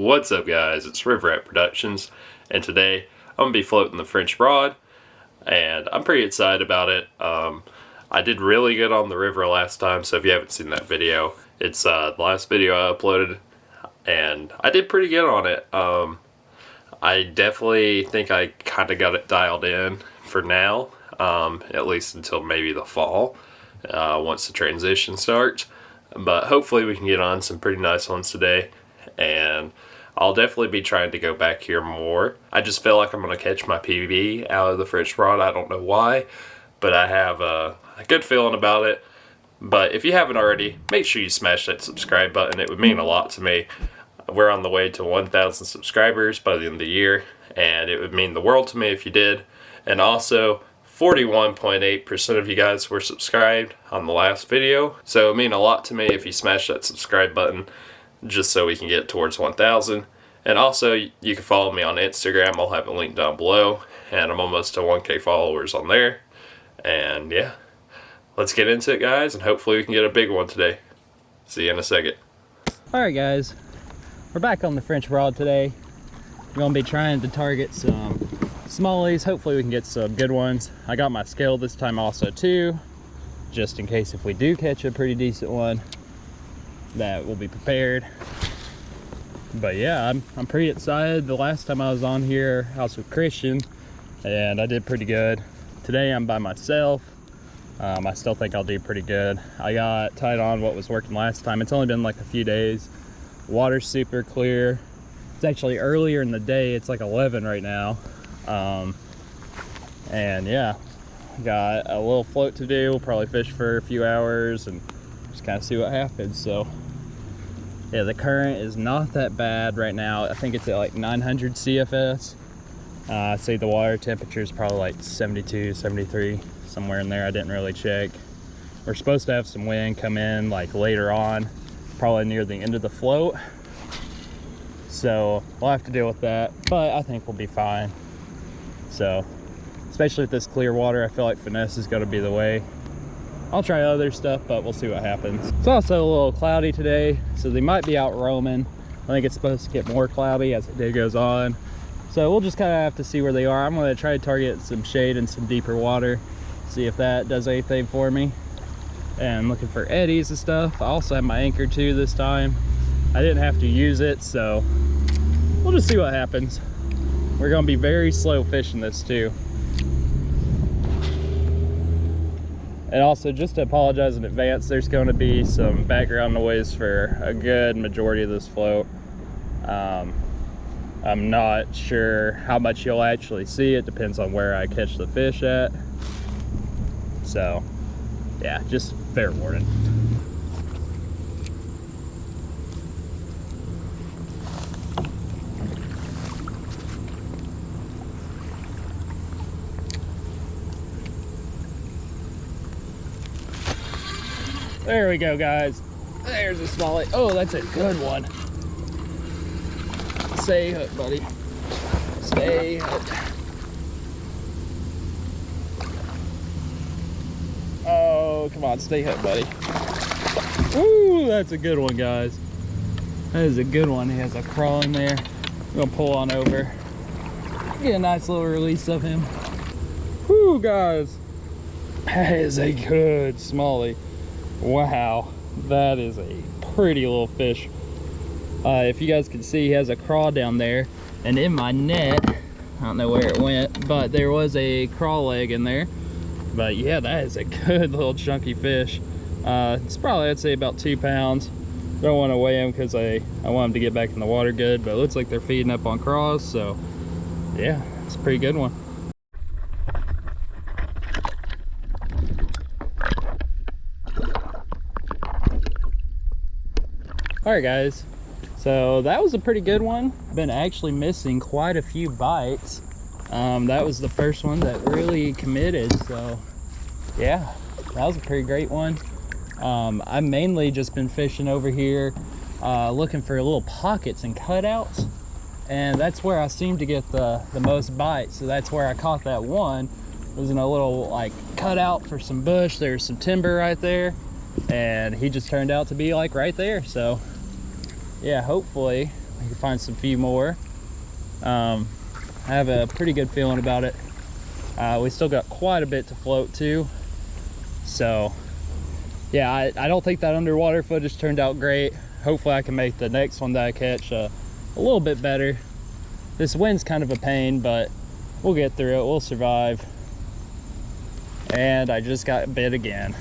What's up, guys? It's River Rat Productions, and today I'm gonna be floating the French rod, and I'm pretty excited about it. I did really good on the river last time, so if you haven't seen that video, it's the last video I uploaded, and I did pretty good on it. I definitely think I kind of got it dialed in for now, at least until maybe the fall, once the transition starts. But hopefully we can get on some pretty nice ones today, and I'll definitely be trying to go back here more. I just feel like I'm going to catch my PB out of the French rod. I don't know why, but I have a good feeling about it. But if you haven't already, make sure you smash that subscribe button. It would mean a lot to me. We're on the way to 1,000 subscribers by the end of the year, and it would mean the world to me if you did. And also, 41.8% of you guys were subscribed on the last video, so it would mean a lot to me if you smash that subscribe button just so we can get towards 1,000. And also, you can follow me on Instagram. I'll have a link down below, and I'm almost to 1K followers on there. And yeah, let's get into it, guys, and hopefully we can get a big one today. See you in a second. Alright guys, we're back on the French rod today. We're going to be trying to target some smallies. Hopefully we can get some good ones. I got my scale this time also too, just in case if we do catch a pretty decent one, that we'll be prepared. But yeah, I'm pretty excited. The last time I was on here, I was with Christian, and I did pretty good. Today I'm by myself. I still think I'll do pretty good. I got tied on what was working last time. It's only been like a few days. Water's super clear. It's actually earlier in the day. It's like 11 right now. And yeah, got a little float to do. We'll probably fish for a few hours and just kind of see what happens. So yeah, the current is not that bad right now. I think it's at like 900 CFS. I see the water temperature is probably like 72, 73, somewhere in there. I didn't really check. We're supposed to have some wind come in like later on, probably near the end of the float. So we'll have to deal with that, but I think we'll be fine. So, especially with this clear water, I feel like finesse is going to be the way. I'll try other stuff, but we'll see what happens. It's also a little cloudy today, so they might be out roaming. I think it's supposed to get more cloudy as the day goes on. So we'll just kind of have to see where they are. I'm going to try to target some shade and some deeper water, see if that does anything for me. And I'm looking for eddies and stuff. I also have my anchor too this time. I didn't have to use it, so we'll just see what happens. We're going to be very slow fishing this too. And also, just to apologize in advance, there's going to be some background noise for a good majority of this float. I'm not sure how much you'll actually see. It depends on where I catch the fish at. So yeah, just fair warning. There we go, guys. There's a smallie. Oh, that's a good one. Stay hooked, buddy. Stay hooked. Oh, come on, stay hooked, buddy. Ooh, that's a good one, guys. That is a good one. He has a crawl in there. I'm gonna pull on over. Get a nice little release of him. Whoo, guys. That is a good smallie. Wow, that is a pretty little fish. If you guys can see, he has a crawl down there, and in my net, I don't know where it went, but there was a crawl leg in there. But yeah, that is a good little chunky fish. It's probably, I'd say, about 2 pounds. Don't want to weigh him because I want him to get back in the water good, but it looks like they're feeding up on craws, so yeah, it's a pretty good one. All right, guys, so that was a pretty good one. I've been actually missing quite a few bites. That was the first one that really committed, so yeah, that was a pretty great one. I've mainly just been fishing over here, looking for little pockets and cutouts, and that's where I seem to get the most bites. So that's where I caught that one. It was in a little like cutout for some bush. There's some timber right there, and he just turned out to be like right there. So yeah, hopefully we can find some few more. I have a pretty good feeling about it. We still got quite a bit to float too. So yeah, I don't think that underwater footage turned out great. Hopefully I can make the next one that I catch a little bit better. This wind's kind of a pain, but we'll get through it, we'll survive. And I just got bit again.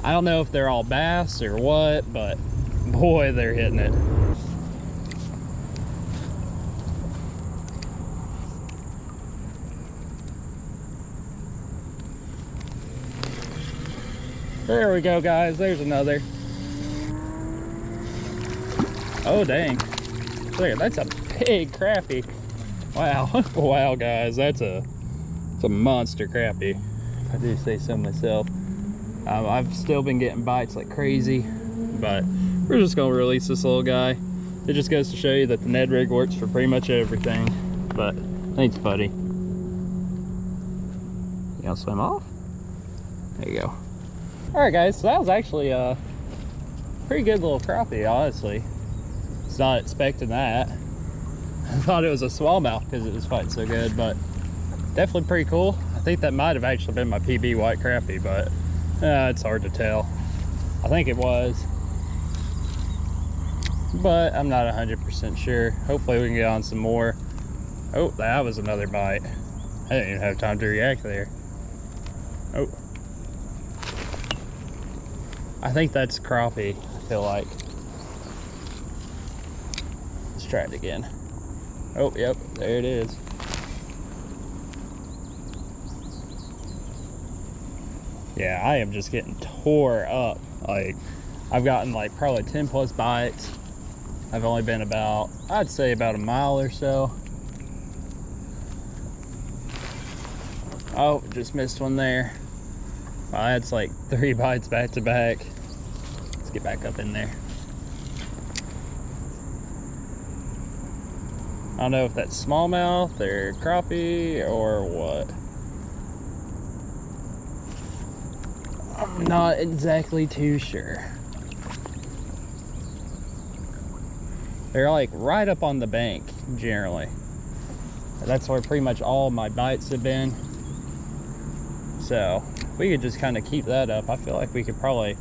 I don't know if they're all bass or what, but boy, they're hitting it. There we go, guys. There's another. Oh, dang. There, that's a big crappie. Wow. Wow, guys. That's a monster crappie, if I do say so myself. I've still been getting bites like crazy, but we're just going to release this little guy. It just goes to show you that the Ned rig works for pretty much everything. But thanks, buddy. You gonna swim off? There you go. Alright guys, so that was actually a pretty good little crappie, honestly. Was not expecting that. I thought it was a smallmouth because it was fighting so good, but definitely pretty cool. I think that might have actually been my PB white crappie, but it's hard to tell. I think it was, but I'm not 100% sure. Hopefully we can get on some more. Oh, that was another bite. I didn't even have time to react there. Oh. I think that's crappie, I feel like. Let's try it again. Oh, yep, there it is. Yeah, I am just getting tore up. Like, I've gotten like probably 10 plus bites. I've only been about, I'd say about a mile or so. Oh, just missed one there. Well, that's like 3 bites back to back. Let's get back up in there. I don't know if that's smallmouth or crappie or what. I'm not exactly too sure. They're like right up on the bank generally. That's where pretty much all my bites have been. So if we could just kind of keep that up, I feel like we could probably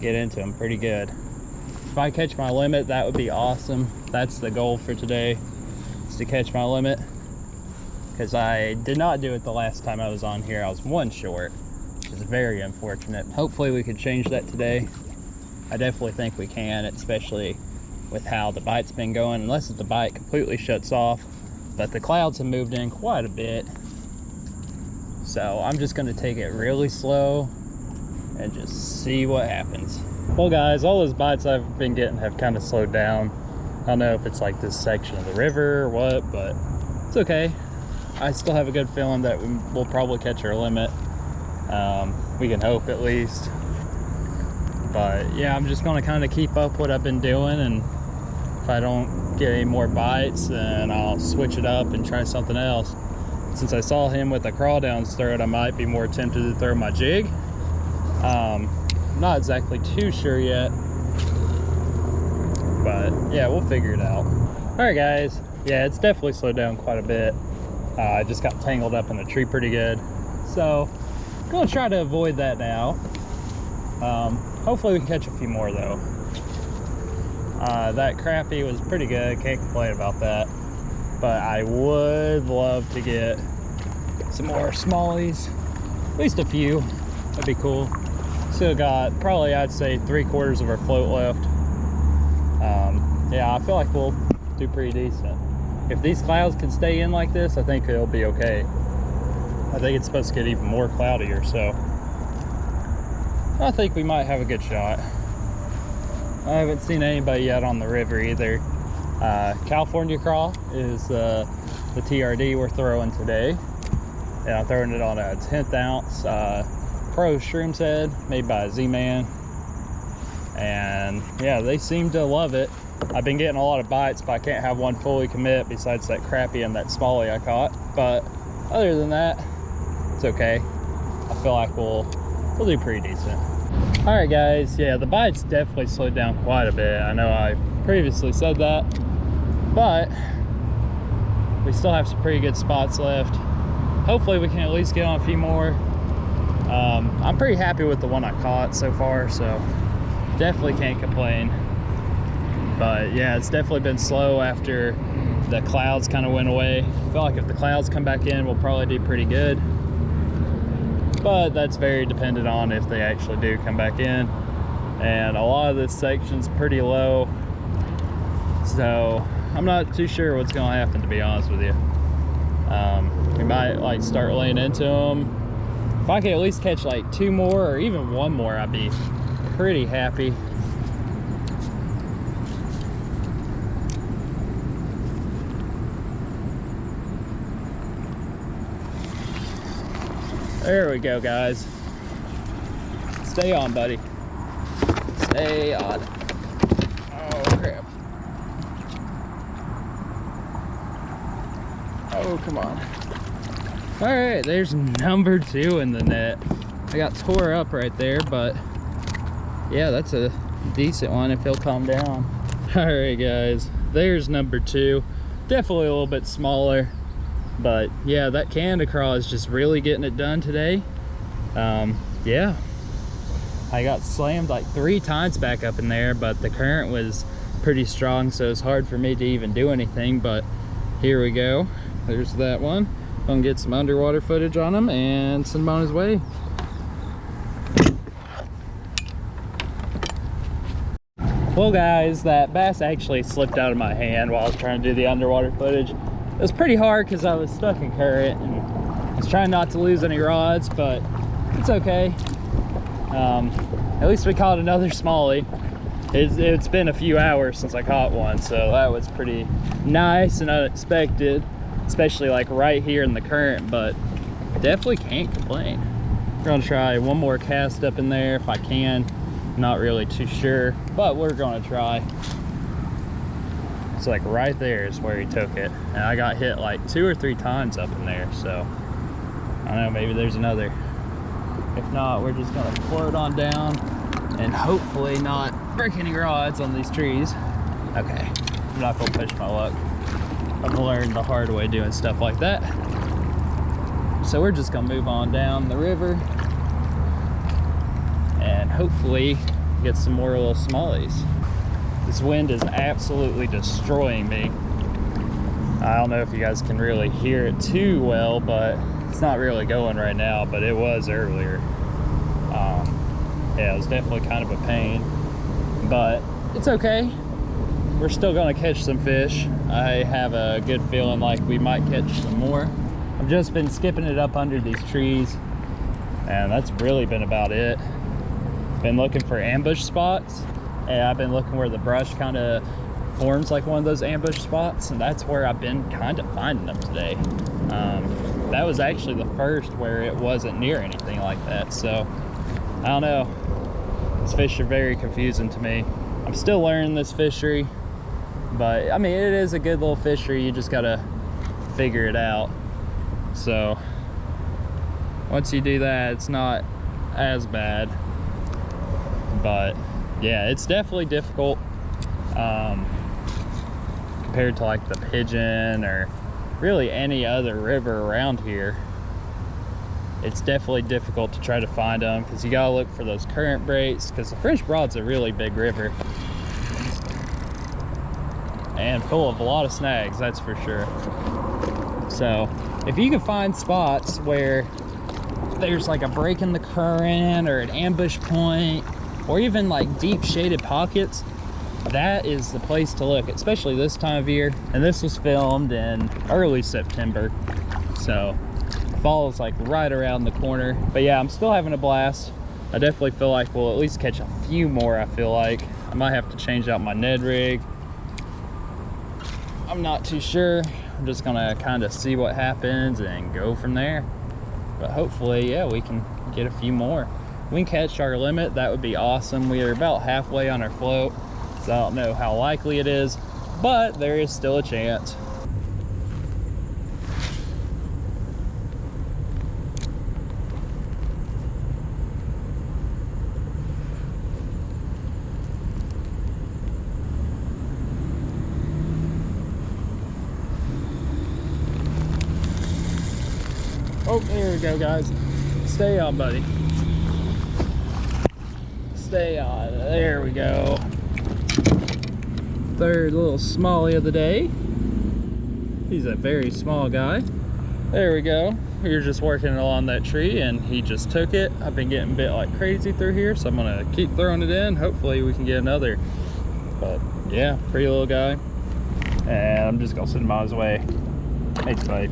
get into them pretty good. If I catch my limit, that would be awesome. That's the goal for today, is to catch my limit, because I did not do it the last time I was on here. I was 1 short, which is very unfortunate. Hopefully we could change that today. I definitely think we can, especially with how the bite's been going, unless the bite completely shuts off. But the clouds have moved in quite a bit, so I'm just going to take it really slow and just see what happens. Well guys, all those bites I've been getting have kind of slowed down. I don't know if it's like this section of the river or what, but it's okay. I still have a good feeling that we'll probably catch our limit. We can hope at least. But yeah, I'm just going to kind of keep up what I've been doing, and if I don't get any more bites, then I'll switch it up and try something else. Since I saw him with a crawdowns throat, I might be more tempted to throw my jig. Not exactly too sure yet, but yeah, we'll figure it out. All right guys, yeah, it's definitely slowed down quite a bit. I just got tangled up in a tree pretty good, so I'm gonna try to avoid that now. Hopefully we can catch a few more though. That crappie was pretty good, can't complain about that, but I would love to get some more smallies, at least a few. That'd be cool. Still got probably, I'd say, 3/4 of our float left. Yeah, I feel like we'll do pretty decent. If these clouds can stay in like this, I think it'll be okay. I think it's supposed to get even more cloudier, so I think we might have a good shot. I haven't seen anybody yet on the river either. California craw is the TRD we're throwing today. And I'm throwing it on a 1/10 ounce Pro Shroom's head made by Z-Man. And yeah, they seem to love it. I've been getting a lot of bites, but I can't have one fully commit besides that crappie and that smallie I caught. But other than that, it's okay. I feel like we'll do pretty decent. All right guys, yeah, the bites definitely slowed down quite a bit. I know I previously said that, but we still have some pretty good spots left. Hopefully we can at least get on a few more. I'm pretty happy with the one I caught so far, so definitely can't complain. But yeah, it's definitely been slow after the clouds kind of went away. I feel like if the clouds come back in, we'll probably do pretty good. But that's very dependent on if they actually do come back in. And a lot of this section's pretty low, so I'm not too sure what's gonna happen, to be honest with you. We might like start laying into them. If I could at least catch like 2 more or even 1 more, I'd be pretty happy. There we go, guys. Stay on, buddy. Stay on. Oh, crap. Oh, come on. All right, there's number 2 in the net. I got tore up right there, but yeah, that's a decent one if he'll calm down. All right, guys, there's number 2. Definitely a little bit smaller, but yeah, that Canada craw is just really getting it done today. Yeah, I got slammed like 3 times back up in there, but the current was pretty strong, so it's hard for me to even do anything. But here we go. There's that one. Gonna get some underwater footage on him and send him on his way. Well, guys, that bass actually slipped out of my hand while I was trying to do the underwater footage. It was pretty hard because I was stuck in current and I was trying not to lose any rods, but it's okay. At least we caught another smallie. It's been a few hours since I caught one, so that was pretty nice and unexpected, especially like right here in the current, but definitely can't complain. We're gonna try one more cast up in there if I can. Not really too sure, but we're gonna try. It's like right there is where he took it, and I got hit like 2 or 3 times up in there, so I don't know, maybe there's another. If not, we're just gonna float on down and hopefully not break any rods on these trees. Okay, I'm not gonna push my luck. I've learned the hard way doing stuff like that. So we're just gonna move on down the river and hopefully get some more little smallies. This wind is absolutely destroying me. I don't know if you guys can really hear it too well, but it's not really going right now, but it was earlier. Yeah, it was definitely kind of a pain, but it's okay. We're still gonna catch some fish. I have a good feeling like we might catch some more. I've just been skipping it up under these trees, and that's really been about it. Been looking for ambush spots, and I've been looking where the brush kind of forms like one of those ambush spots, and that's where I've been kind of finding them today. That was actually the first where it wasn't near anything like that, so I don't know. These fish are very confusing to me. I'm still learning this fishery, but I mean, it is a good little fishery. You just gotta figure it out. So once you do that, it's not as bad, but yeah, it's definitely difficult compared to like the Pigeon or really any other river around here. It's definitely difficult to try to find them because you gotta look for those current breaks, because the French Broad's a really big river and full of a lot of snags, that's for sure. So if you can find spots where there's like a break in the current or an ambush point or even like deep shaded pockets, that is the place to look, especially this time of year. And this was filmed in early September, so fall is like right around the corner. But yeah, I'm still having a blast. I definitely feel like we'll at least catch a few more. I feel like I might have to change out my Ned rig. I'm not too sure. I'm just gonna kind of see what happens and go from there. But hopefully, yeah, we can get a few more. If we can catch our limit, that would be awesome. We are about halfway on our float, so I don't know how likely it is, but there is still a chance. Oh, there we go, guys. Stay on, buddy. Stay on. There we go. Third little smallie of the day. He's a very small guy. There we go. We were just working along that tree and he just took it. I've been getting bit like crazy through here, so I'm gonna keep throwing it in. Hopefully we can get another. But yeah, pretty little guy. And I'm just gonna send him on his way. Thanks, buddy.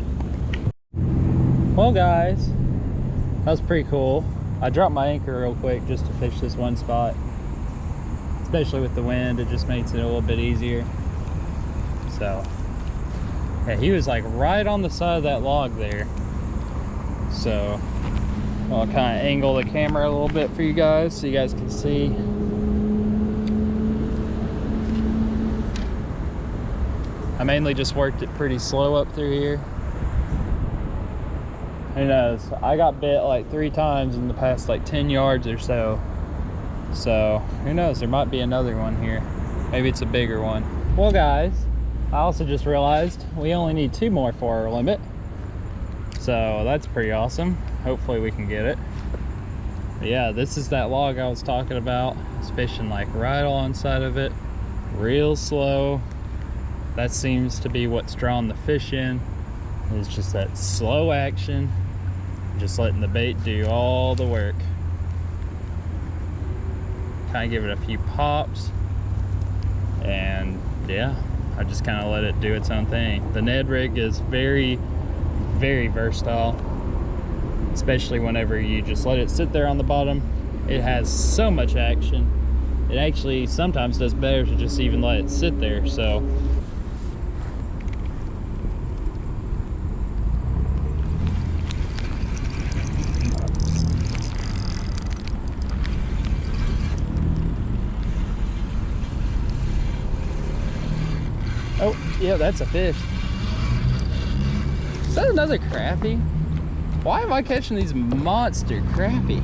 Well, guys, that was pretty cool. I dropped my anchor real quick just to fish this one spot. Especially with the wind, it just makes it a little bit easier. So, yeah, he was like right on the side of that log there. So, I'll kind of angle the camera a little bit for you guys so you guys can see. I mainly just worked it pretty slow up through here. Who knows? I got bit like 3 times in the past like 10 yards or so. So, who knows? There might be another one here. Maybe it's a bigger one. Well, guys, I also just realized we only need 2 more for our limit. So, that's pretty awesome. Hopefully we can get it. But yeah, this is that log I was talking about. It's fishing like right alongside of it. Real slow. That seems to be what's drawing the fish in. It's just that slow action. Just letting the bait do all the work. Kind of give it a few pops. And yeah, I just kind of let it do its own thing. The Ned rig is very, very versatile. Especially whenever you just let it sit there on the bottom. It has so much action. It actually sometimes does better to just even let it sit there. So oh, yeah, that's a fish. Is that another crappie? Why am I catching these monster crappie?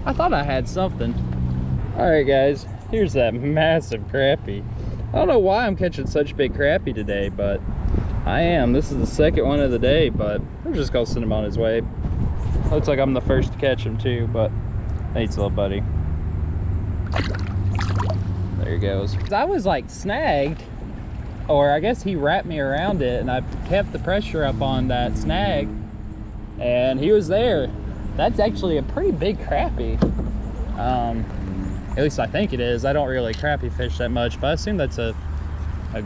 I thought I had something. All right, guys, here's that massive crappie. I don't know why I'm catching such big crappie today, but I am. This is the second one of the day, but we're just gonna send him on his way. Looks like I'm the first to catch him too, but thanks, little buddy. There he goes. I was like snagged, or I guess he wrapped me around it, and I kept the pressure up on that snag, and he was there. That's actually a pretty big crappie. At least I think it is. I don't really crappie fish that much, but I assume that's a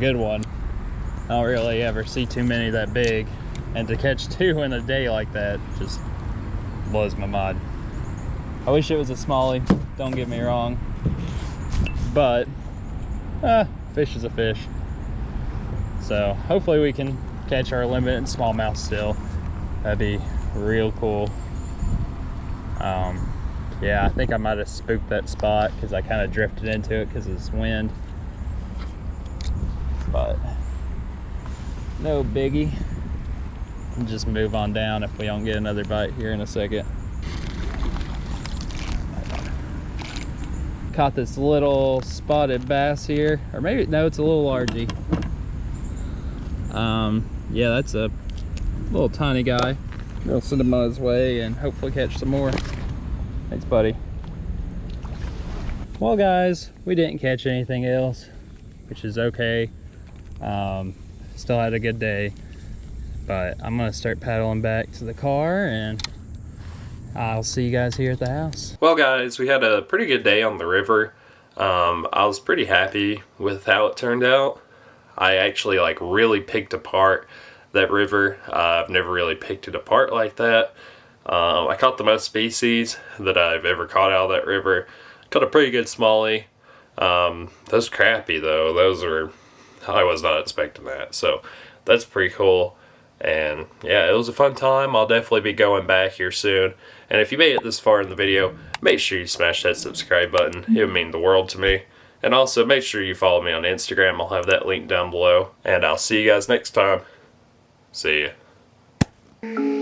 good one. I don't really ever see too many that big, and to catch 2 in a day like that just blows my mind. I wish it was a smallie, don't get me wrong, but fish is a fish. So hopefully we can catch our limit in smallmouth still. That'd be real cool. Yeah, I think I might have spooked that spot because I kind of drifted into it because of this wind. But no biggie. We'll just move on down if we don't get another bite here in a second. Caught this little spotted bass here, or maybe no, it's a little largie. Yeah, that's a little tiny guy. We'll send him on his way and hopefully catch some more. Thanks, buddy. Well, guys, we didn't catch anything else, which is okay. Still had a good day, but I'm gonna start paddling back to the car and I'll see you guys here at the house. Well, guys, we had a pretty good day on the river. I was pretty happy with how it turned out. I actually like really picked apart that river. I've never really picked it apart like that. I caught the most species that I've ever caught out of that river. Caught a pretty good smallie. Those crappie though, I was not expecting that. So that's pretty cool. And yeah, it was a fun time. I'll definitely be going back here soon. And if you made it this far in the video, make sure you smash that subscribe button. It would mean the world to me. And also make sure you follow me on Instagram. I'll have that link down below. And I'll see you guys next time. See ya.